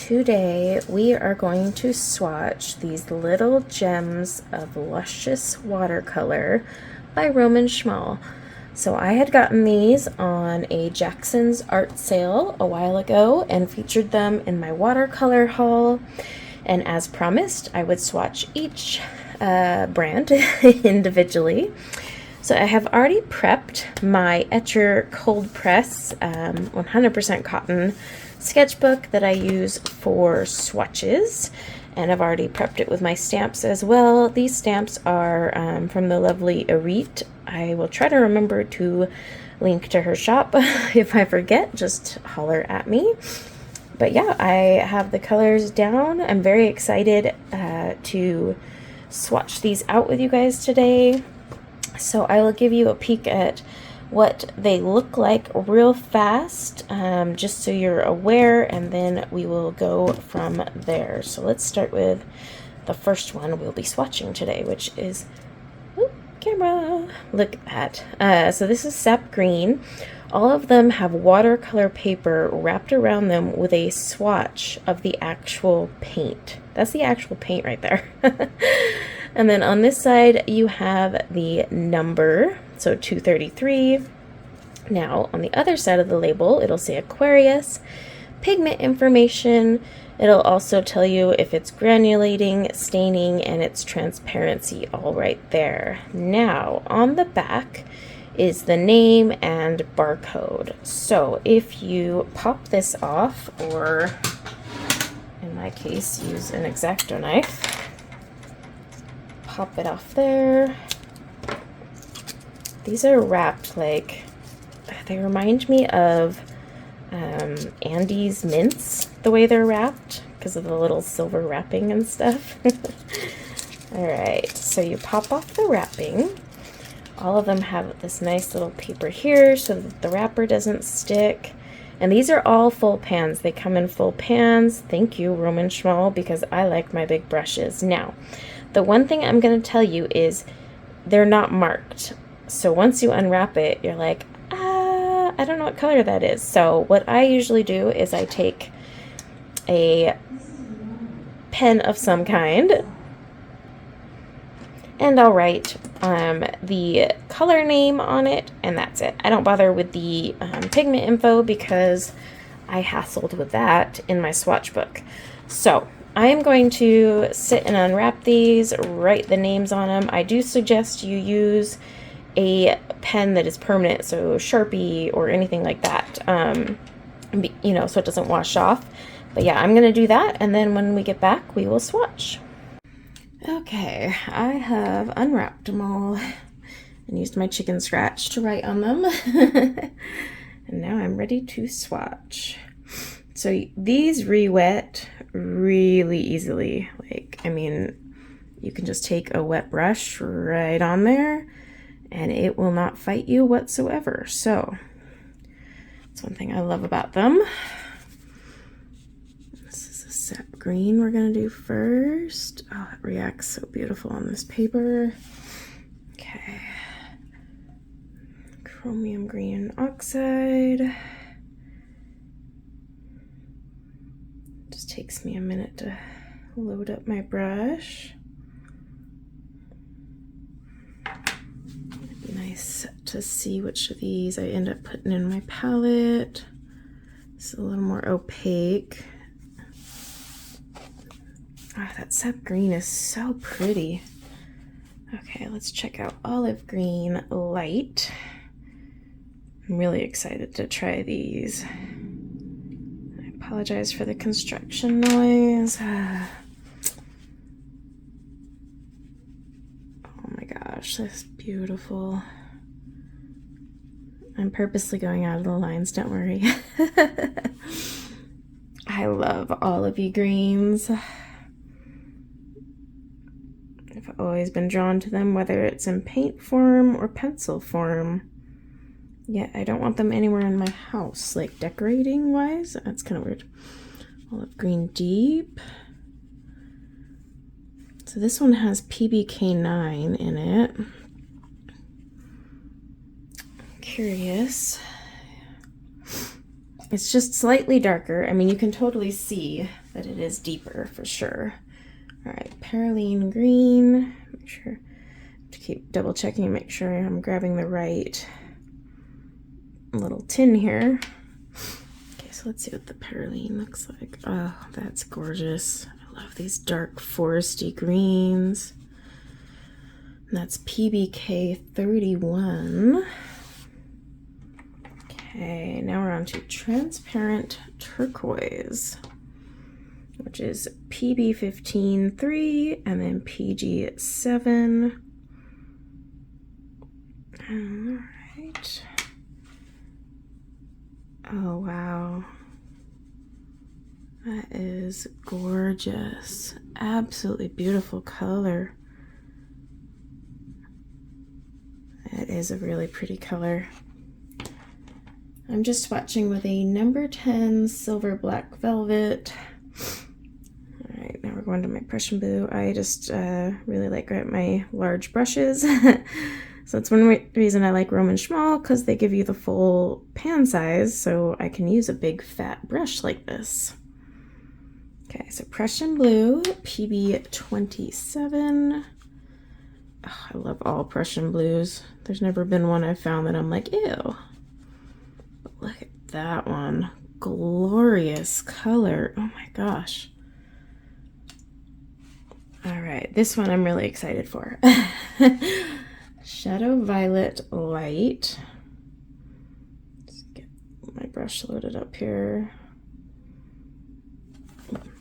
Today we are going to swatch these little gems of luscious watercolor by Roman Szmal. So I had gotten these on a Jackson's art sale a while ago and featured them in my watercolor haul. And as promised, I would swatch each brand individually. So I have already prepped my Etcher cold press 100% cotton sketchbook that I use for swatches, and I've already prepped it with my stamps as well. These stamps are from the lovely Arit. I will try to remember to link to her shop. If I forget, just holler at me. But yeah, I have the colors down. I'm very excited to swatch these out with you guys today. So I will give you a peek at what they look like real fast, just so you're aware, and then we will go from there. So let's start with the first one we'll be swatching today, which is, camera, look at. So this is sap green. All of them have watercolor paper wrapped around them with a swatch of the actual paint. That's the actual paint right there. And then on this side you have the number, so 233. Now on the other side of the label it'll say Aquarius, pigment information. It'll also tell you if it's granulating, staining, and its transparency all right there. Now on the back is the name and barcode. So if you pop this off, or in my case use an X-Acto knife, pop it off there. These are wrapped like, they remind me of Andy's mints, the way they're wrapped, because of the little silver wrapping and stuff. Alright, so you pop off the wrapping. All of them have this nice little paper here so that the wrapper doesn't stick. And these are all full pans. They come in full pans. Thank you, Roman Szmal, because I like my big brushes. Now, the one thing I'm going to tell you is they're not marked. So once you unwrap it, you're like, I don't know what color that is. So what I usually do is I take a pen of some kind and I'll write the color name on it, and that's it. I don't bother with the pigment info because I hassled with that in my swatch book. So I am going to sit and unwrap these, write the names on them. I do suggest you use a pen that is permanent, so Sharpie or anything like that, you know, so it doesn't wash off. But yeah, I'm going to do that, and then when we get back, we will swatch. Okay, I have unwrapped them all and used my chicken scratch to write on them. And now I'm ready to swatch. So these re-wet really easily. Like, I mean, you can just take a wet brush right on there and it will not fight you whatsoever. So that's one thing I love about them. This is a sap green we're gonna do first. Oh, it reacts so beautiful on this paper. Okay. Chromium green oxide. Just takes me a minute to load up my brush. It'd be nice to see which of these I end up putting in my palette. It's a little more opaque. Ah, that sap green is so pretty. Okay, let's check out olive green light. I'm really excited to try these. I apologize for the construction noise. Oh my gosh, this is beautiful. I'm purposely going out of the lines, don't worry. I love olivey greens. I've always been drawn to them, whether it's in paint form or pencil form. Yet I don't want them anywhere in my house, like decorating wise. That's kind of weird. Olive green deep. So this one has PBK9 in it. I'm curious It's just slightly darker. I mean, you can totally see that it is deeper for sure. All right, Korilynn green. Make sure to keep double checking and make sure I'm grabbing the right little tin here. Okay, so let's see what the Korilynn looks like. Oh, that's gorgeous. I love these dark foresty greens. And that's PBK 31. Okay, now we're on to transparent turquoise, which is PB 15-3 and then PG 7. All right. Oh, wow. That is gorgeous. Absolutely beautiful color. It is a really pretty color. I'm just swatching with a number 10 silver black velvet. All right, now we're going to my Prussian blue. I just really like my large brushes. So that's one reason I like Roman Szmal, because they give you the full pan size, so I can use a big fat brush like this. Okay, so Prussian blue, PB 27. Oh, I love all Prussian blues. There's never been one I've found that I'm like, ew. But look at that one. Glorious color. Oh my gosh. All right, this one I'm really excited for. Shadow Violet Light. Let's get my brush loaded up here.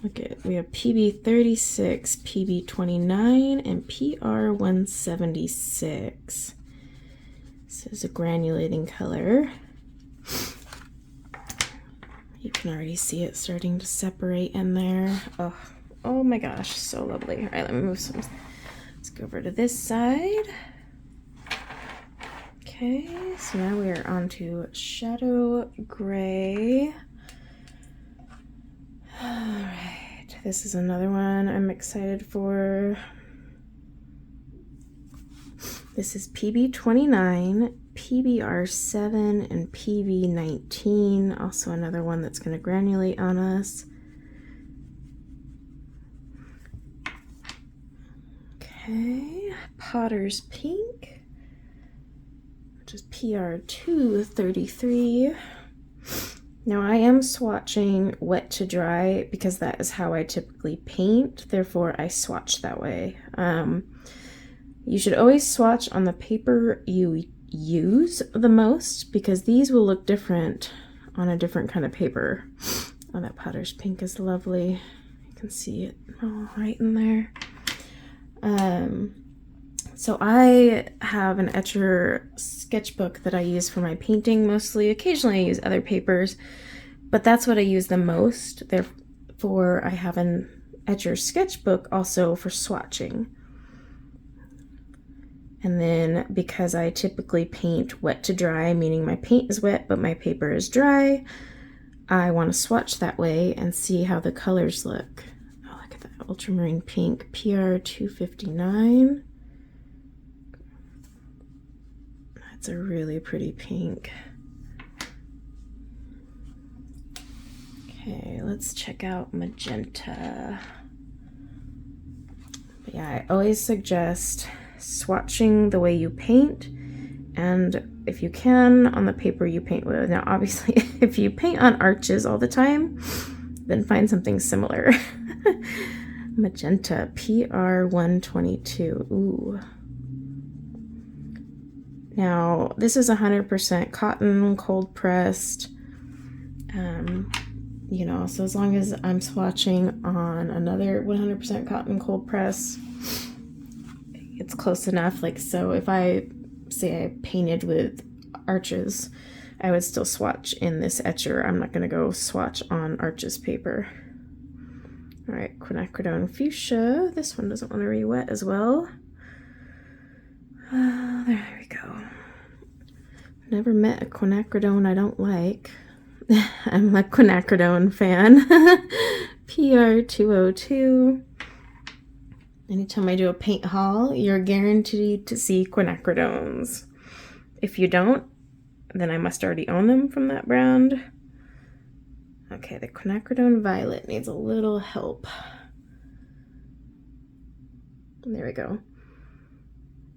Look at, we have PB 36, PB 29, and PR 176. This is a granulating color. You can already see it starting to separate in there. Oh, oh my gosh, so lovely. All right, let me move some. Let's go over to this side. Okay, so now we are on to Shadow Gray. All right, this is another one I'm excited for. This is PB 29, PBR 7, and PB 19. Also another one that's going to granulate on us. Okay, Potter's Pink, which is PR 233. Now I am swatching wet to dry because that is how I typically paint, therefore I swatch that way. You should always swatch on the paper you use the most, because these will look different on a different kind of paper. Oh, that Potter's Pink is lovely. You can see it all right in there. So I have an Etcher sketchbook that I use for my painting mostly. Occasionally I use other papers, but that's what I use the most. Therefore, I have an Etcher sketchbook also for swatching. And then because I typically paint wet to dry, meaning my paint is wet but my paper is dry, I want to swatch that way and see how the colors look. Oh, look at that ultramarine pink, PR 259. That's a really pretty pink. Okay, let's check out magenta. But yeah, I always suggest swatching the way you paint, and if you can, on the paper you paint with. Now obviously if you paint on arches all the time, then find something similar. Magenta, PR 122. Ooh. Now this is 100% cotton, cold pressed. You know, so as long as I'm swatching on another 100% cotton cold press, it's close enough. Like, so if I say I painted with arches, I would still swatch in this etcher. I'm not going to go swatch on arches paper. All right, quinacridone fuchsia. This one doesn't want to re-wet as well. There we go. Never met a quinacridone I don't like. I'm a quinacridone fan. PR 202. Anytime I do a paint haul, you're guaranteed to see quinacridones. If you don't, then I must already own them from that brand. Okay, the quinacridone violet needs a little help. There we go.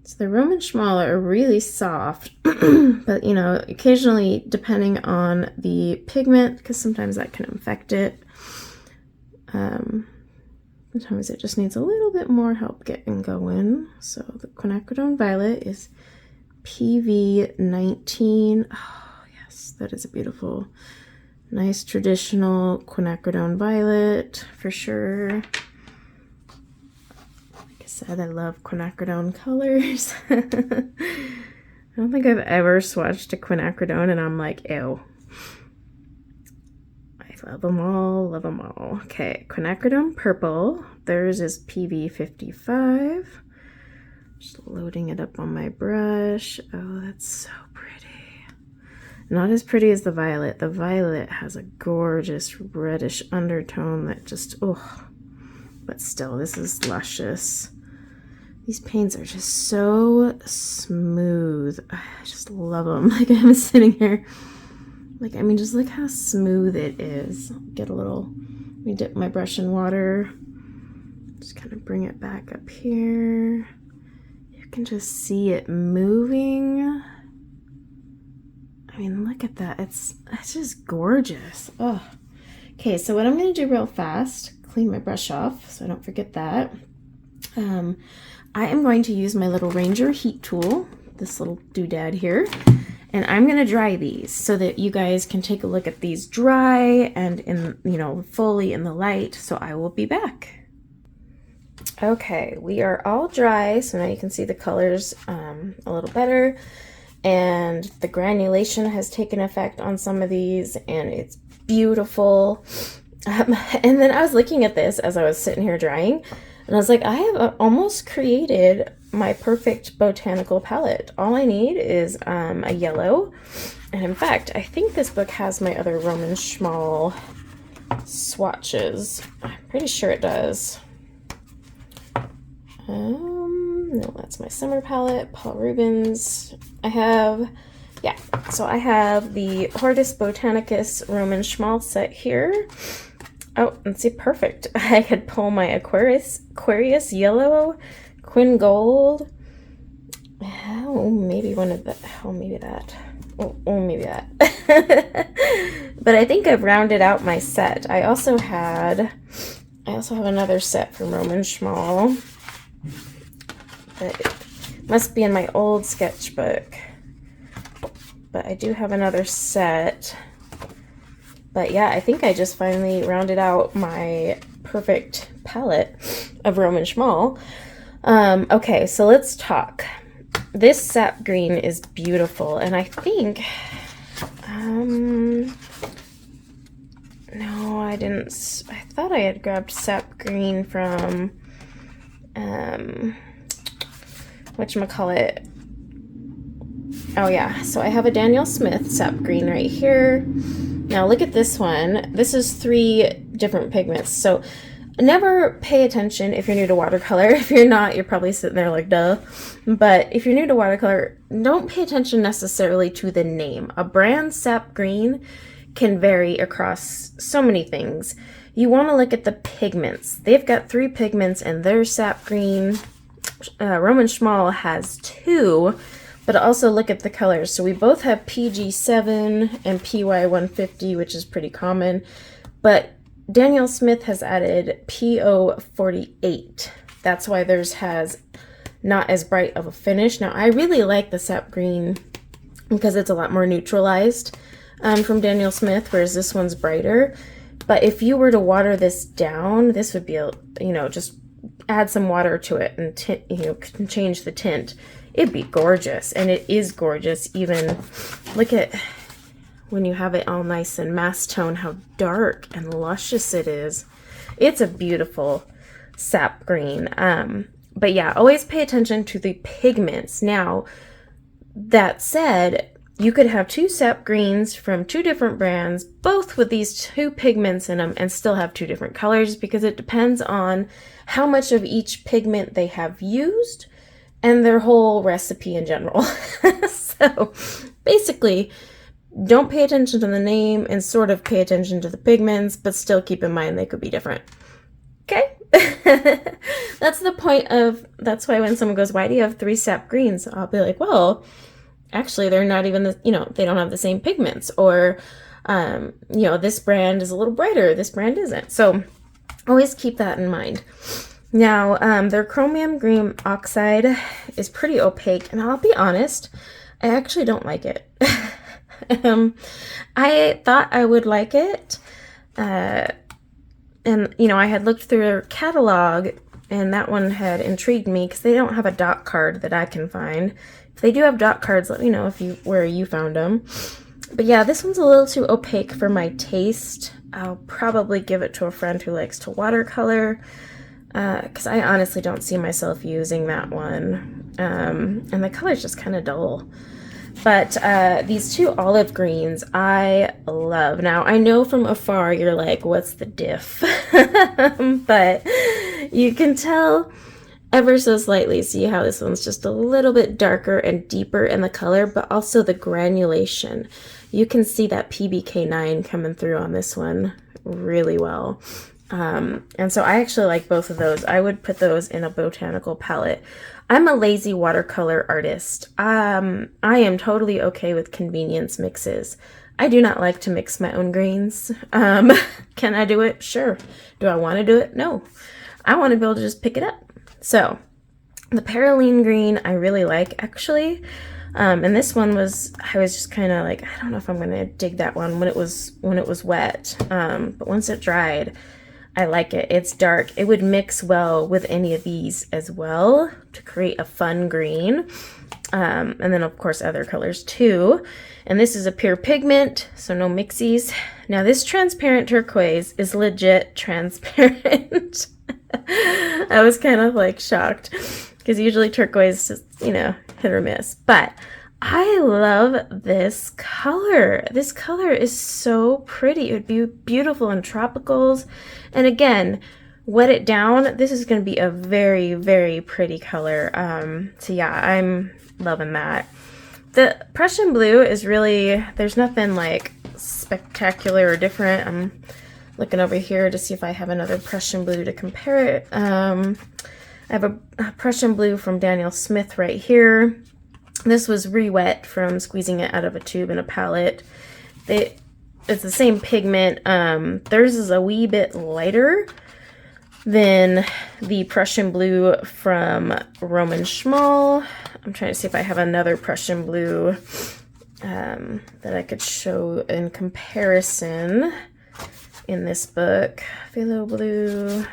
So the Roman Szmal are really soft, but you know, occasionally depending on the pigment, because sometimes that can affect it, sometimes it just needs a little bit more help getting going. So the quinacridone violet is PV19. Oh yes, that is a beautiful, nice traditional quinacridone violet for sure. Said I love quinacridone colors. I don't think I've ever swatched a quinacridone and I'm like, ew. I love them all, love them all. Okay, quinacridone purple. Theirs is PV55. Just loading it up on my brush. Oh, that's so pretty. Not as pretty as the violet. The violet has a gorgeous reddish undertone that just, oh, but still, this is luscious. These paints are just so smooth. I just love them. Like I'm sitting here, like, I mean, just look how smooth it is. Get a little, let me dip my brush in water. Just kind of bring it back up here. You can just see it moving. I mean, look at that. It's just gorgeous. Oh. Okay, so what I'm going to do real fast, clean my brush off so I don't forget that. I am going to use my little Ranger heat tool, this little doodad here, and I'm going to dry these so that you guys can take a look at these dry and in, you know, fully in the light. So I will be back. Okay, we are all dry, so now you can see the colors a little better, and the granulation has taken effect on some of these, and it's beautiful. And then I was looking at this as I was sitting here drying, and I was like, I have almost created my perfect botanical palette. All I need is a yellow. And in fact, I think this book has my other Roman Szmal swatches. I'm pretty sure it does. No, that's my summer palette, Paul Rubens. I have the Hortus Botanicus Roman Szmal set here. Oh, and see, perfect. I could pull my Aquarius yellow, Quin gold. Oh, maybe one of the, oh, maybe that. Oh, maybe that. But I think I've rounded out my set. I also have another set from Roman Szmal. But it must be in my old sketchbook. But I do have another set. But yeah, I think I just finally rounded out my perfect palette of Roman Szmal. Okay, so let's talk. This sap green is beautiful, and I think, no, I didn't. I thought I had grabbed sap green from, whatchamacallit. Oh yeah, so I have a Daniel Smith sap green right here. Now look at this one. This is 3 different pigments. So never pay attention if you're new to watercolor. If you're not, you're probably sitting there like, duh. But if you're new to watercolor, don't pay attention necessarily to the name. A brand sap green can vary across so many things. You want to look at the pigments. They've got 3 pigments in their sap green. Roman Szmal has 2. But also look at the colors. So we both have PG7 and PY150, which is pretty common. But Daniel Smith has added PO48. That's why theirs has not as bright of a finish. Now, I really like the sap green because it's a lot more neutralized from Daniel Smith, whereas this one's brighter. But if you were to water this down, this would be, you know, just add some water to it and, can change the tint. It'd be gorgeous, and it is gorgeous. Even look at when you have it all nice and mass tone, how dark and luscious it is. It's a beautiful sap green. But yeah, always pay attention to the pigments. Now, that said, you could have 2 sap greens from 2 different brands, both with these 2 pigments in them, and still have 2 different colors, because it depends on how much of each pigment they have used and their whole recipe in general. So basically, don't pay attention to the name and sort of pay attention to the pigments, but still keep in mind they could be different. Okay? That's the point of, that's why when someone goes, why do you have 3 sap greens? I'll be like, well, actually they're not even the, they don't have the same pigments, or, this brand is a little brighter, this brand isn't. So always keep that in mind. Now, their chromium green oxide is pretty opaque, and I'll be honest, I actually don't like it. I thought I would like it, and I had looked through their catalog, and that one had intrigued me because they don't have a dot card that I can find. If they do have dot cards, let me know where you found them. But yeah, this one's a little too opaque for my taste. I'll probably give it to a friend who likes to watercolor, because I honestly don't see myself using that one, and the color's just kind of dull. But these 2 olive greens I love. Now, I know from afar you're like, what's the diff? But you can tell ever so slightly. See how this one's just a little bit darker and deeper in the color, but also the granulation. You can see that PBK9 coming through on this one really well. And so I actually like both of those. I would put those in a botanical palette. I'm a lazy watercolor artist. I am totally okay with convenience mixes. I do not like to mix my own greens. Can I do it? Sure. Do I want to do it? No. I want to be able to just pick it up. So the Korilynn green I really like, actually. And this one I was just kind of like, I don't know if I'm going to dig that one when it was wet. But once it dried, I like it. It's dark. It would mix well with any of these as well to create a fun green. And then of course other colors too. And this is a pure pigment, so no mixies. Now this transparent turquoise is legit transparent. I was kind of like shocked because usually turquoise is, hit or miss. But I love this color. This color is so pretty. It would be beautiful in tropicals. And again, wet it down. This is going to be a very, very pretty color. So yeah, I'm loving that. The Prussian blue is really, there's nothing like spectacular or different. I'm looking over here to see if I have another Prussian blue to compare it. I have a Prussian blue from Daniel Smith right here. This was re-wet from squeezing it out of a tube in a palette. It's the same pigment. Theirs is a wee bit lighter than the Prussian blue from Roman Szmal. I'm trying to see if I have another Prussian blue that I could show in comparison in this book. Phthalo blue.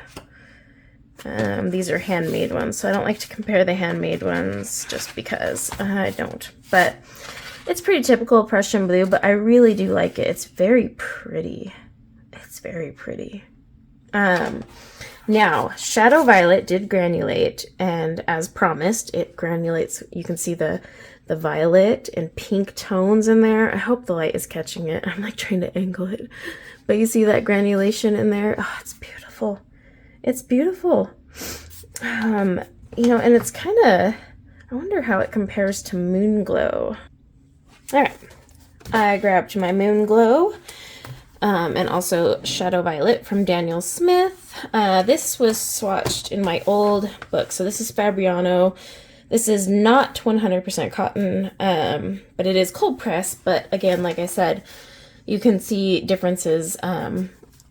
These are handmade ones, so I don't like to compare the handmade ones just because I don't. But it's pretty typical Prussian blue, but I really do like it. It's very pretty. It's very pretty. Now, Shadow Violet did granulate, and as promised, it granulates. You can see the violet and pink tones in there. I hope the light is catching it. I'm like trying to angle it. But you see that granulation in there? Oh, it's beautiful. It's beautiful. And it's kind of, I wonder how it compares to Moon Glow. All right, I grabbed my Moon Glow and also Shadow Violet from Daniel Smith. This was swatched in my old book. So this is Fabriano. This is not 100% cotton, but it is cold press. But again, like I said, you can see differences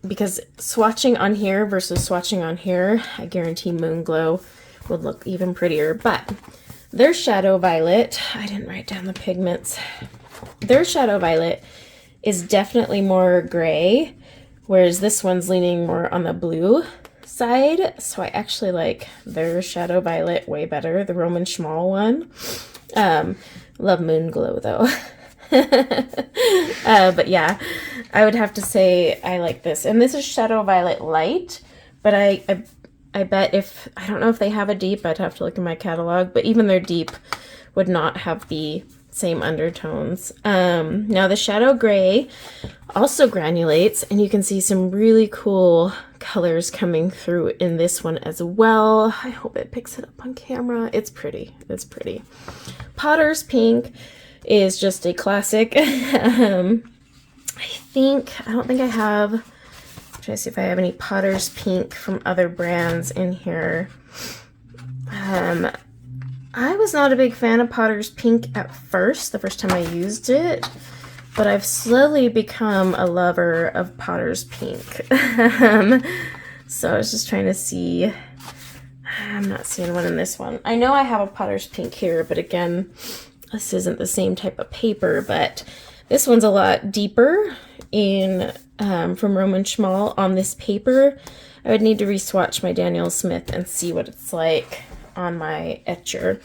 because swatching on here versus swatching on here, I guarantee Moon Glow would look even prettier. But their Shadow Violet, I didn't write down the pigments. Their Shadow Violet is definitely more gray, whereas this one's leaning more on the blue side. So I actually like their Shadow Violet way better, the Roman Szmal one. Love Moon Glow though. But yeah, I would have to say I like this. And this is Shadow Violet Light, but I bet I don't know if they have a deep, I'd have to look in my catalog, but even their deep would not have the same undertones. Now the Shadow Gray also granulates, and you can see some really cool colors coming through in this one as well. I hope it picks it up on camera. It's pretty. It's pretty. Potter's Pink. is just a classic. I don't think I have, I'm trying to see if I have any Potter's Pink from other brands in here. I was not a big fan of Potter's Pink at first, the first time I used it, but I've slowly become a lover of Potter's Pink. So I was just trying to see. I'm not seeing one in this one. I know I have a Potter's Pink here, but again, this isn't the same type of paper, but this one's a lot deeper in from Roman Szmal on this paper. I would need to re-swatch my Daniel Smith and see what it's like on my etcher.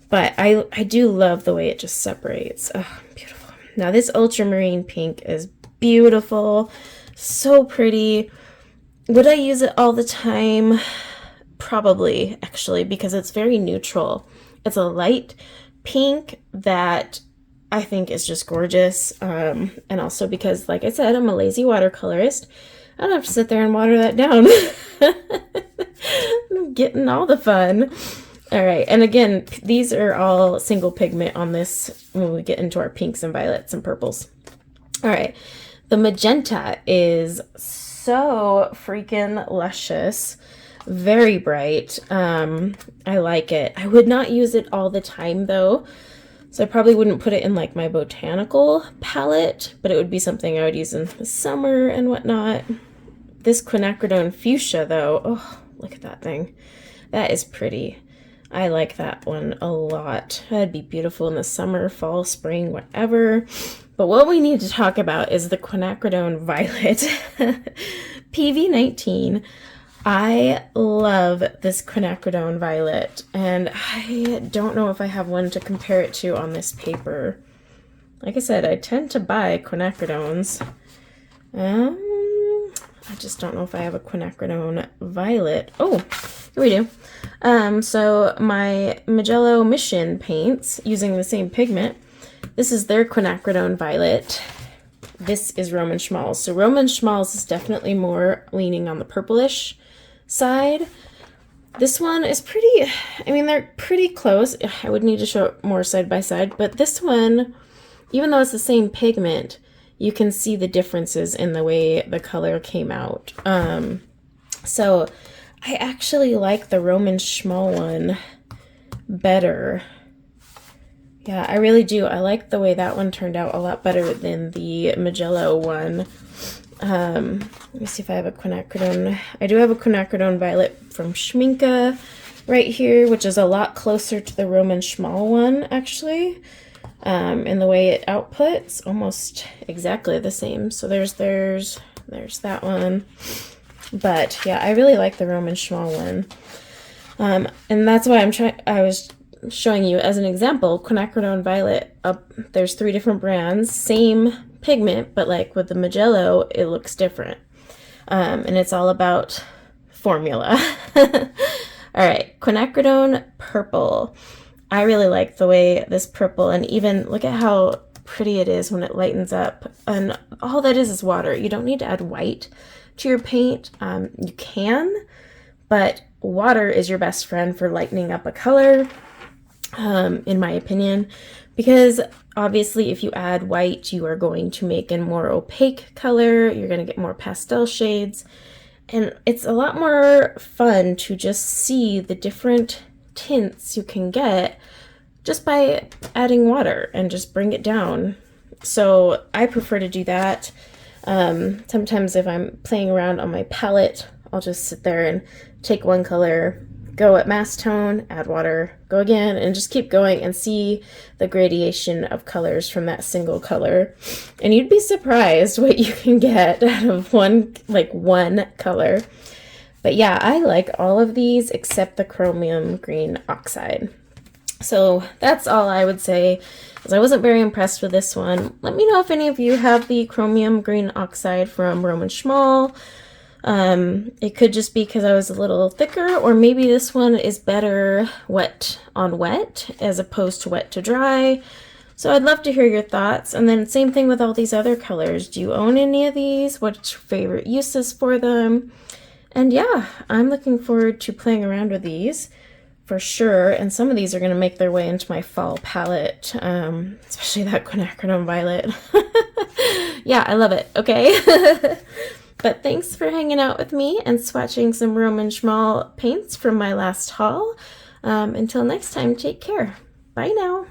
But I do love the way it just separates. Oh, beautiful. Now this ultramarine pink is beautiful. So pretty. Would I use it all the time? Probably, actually, because it's very neutral. It's a light pink that I think is just gorgeous. And also because, like I said, I'm a lazy watercolorist. I don't have to sit there and water that down. I'm getting all the fun. All right, and again, these are all single pigment on this when we get into our pinks and violets and purples. All right, the magenta is so freaking luscious. Very bright. I like it. I would not use it all the time though, so I probably wouldn't put it in like my botanical palette, but it would be something I would use in the summer and whatnot. This quinacridone fuchsia though, oh, look at that thing. That is pretty. I like that one a lot. That'd be beautiful in the summer, fall, spring, whatever. But what we need to talk about is the quinacridone violet. PV19. I love this quinacridone violet, and I don't know if I have one to compare it to on this paper. Like I said, I tend to buy quinacridones. I just don't know if I have a quinacridone violet. Oh, here we do. So my Magello Mission paints using the same pigment. This is their quinacridone violet. This is Roman Szmal's. So Roman Szmal's is definitely more leaning on the purplish side. This one is pretty, I mean, they're pretty close. I would need to show it more side by side, but this one, even though it's the same pigment, you can see the differences in the way the color came out. So I actually like the Roman Szmal one better. Yeah, I really do. I like the way that one turned out a lot better than the Magello one. Let me see if I have a quinacridone. I do have a quinacridone violet from Schminke right here, which is a lot closer to the Roman Szmal one, actually. In the way it outputs, almost exactly the same. So there's that one. But yeah, I really like the Roman Szmal one. And that's why I was showing you as an example, quinacridone violet. There's 3 different brands, same pigment, but like with the Magello, it looks different. And it's all about formula. All right, quinacridone purple. I really like the way this purple, and even look at how pretty it is when it lightens up. And all that is water. You don't need to add white to your paint. You can, but water is your best friend for lightening up a color, in my opinion, because obviously if you add white, you are going to make a more opaque color. You're going to get more pastel shades, and it's a lot more fun to just see the different tints you can get just by adding water and just bring it down. So I prefer to do that. Sometimes if I'm playing around on my palette, I'll just sit there and take one color, go at mass tone, add water, go again, and just keep going and see the gradation of colors from that single color. And you'd be surprised what you can get out of one color. But yeah, I like all of these except the chromium green oxide. So that's all I would say, because I wasn't very impressed with this one. Let me know if any of you have the chromium green oxide from Roman Szmal. It could just be because I was a little thicker, or maybe this one is better wet on wet as opposed to wet to dry. So I'd love to hear your thoughts. And then same thing with all these other colors. Do you own any of these? What's your favorite uses for them? And yeah, I'm looking forward to playing around with these for sure. And some of these are going to make their way into my fall palette, especially that quinacridone violet. Yeah, I love it. Okay. But thanks for hanging out with me and swatching some Roman Szmal paints from my last haul. Until next time, take care. Bye now.